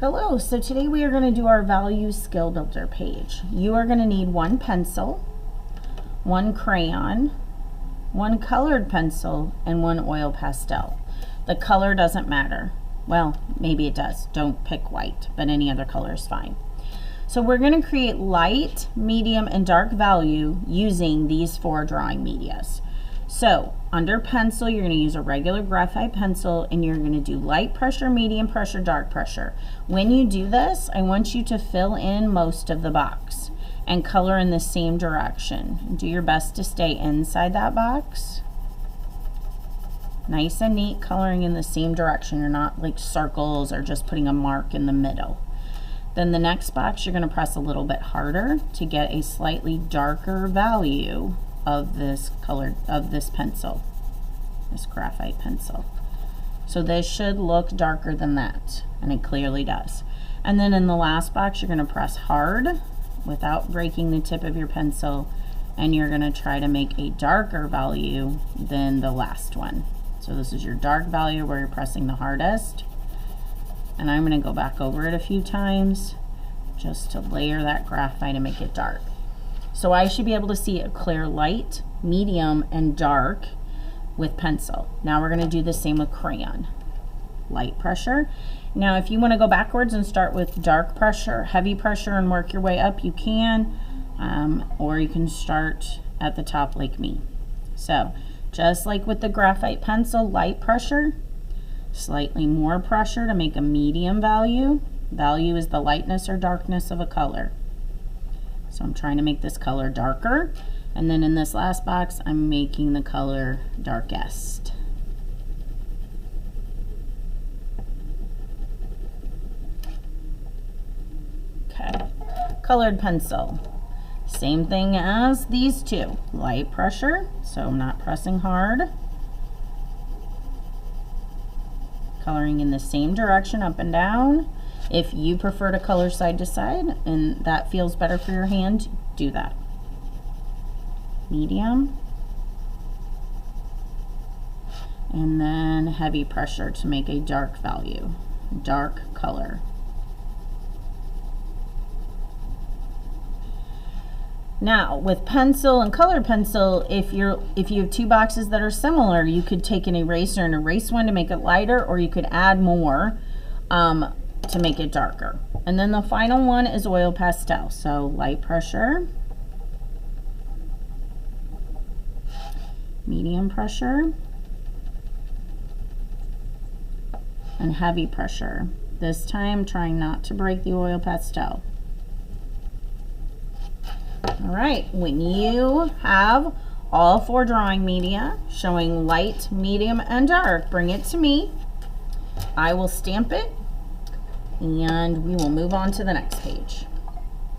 Hello, so today we are going to do our value skill builder page. You are going to need one pencil, one crayon, one colored pencil, and one oil pastel. The color doesn't matter. Well, maybe it does. Don't pick white, but any other color is fine. So we're going to create light, medium, and dark value using these four drawing medias. So under pencil, you're going to use a regular graphite pencil and you're going to do light pressure, medium pressure, dark pressure. When you do this, I want you to fill in most of the box and color in the same direction. Do your best to stay inside that box. Nice and neat, coloring in the same direction. You're not like circles or just putting a mark in the middle. Then the next box, you're going to press a little bit harder to get a slightly darker value of this pencil, this graphite pencil. So this should look darker than that, and it clearly does. And then in the last box, you're going to press hard without breaking the tip of your pencil, and you're going to try to make a darker value than the last one. So this is your dark value where you're pressing the hardest. And I'm going to go back over it a few times just to layer that graphite and make it dark. So I should be able to see a clear light, medium, and dark with pencil. Now we're going to do the same with crayon. Light pressure. Now if you want to go backwards and start with dark pressure, heavy pressure, and work your way up, you can. Or you can start at the top like me. So just like with the graphite pencil, light pressure, slightly more pressure to make a medium value. Value is the lightness or darkness of a color. So I'm trying to make this color darker, and then in this last box I'm making the color darkest. Okay, colored pencil. Same thing as these two. Light pressure, so I'm not pressing hard. Coloring in the same direction up and down. If you prefer to color side to side and that feels better for your hand, do that. Medium. And then heavy pressure to make a dark value, dark color. Now with pencil and colored pencil, if you have two boxes that are similar, you could take an eraser and erase one to make it lighter, or you could add more to make it darker. And then the final one is oil pastel. So light pressure, medium pressure, and heavy pressure. This time trying not to break the oil pastel. All right, when you have all four drawing media showing light, medium, and dark, bring it to me. I will stamp it, and we will move on to the next page.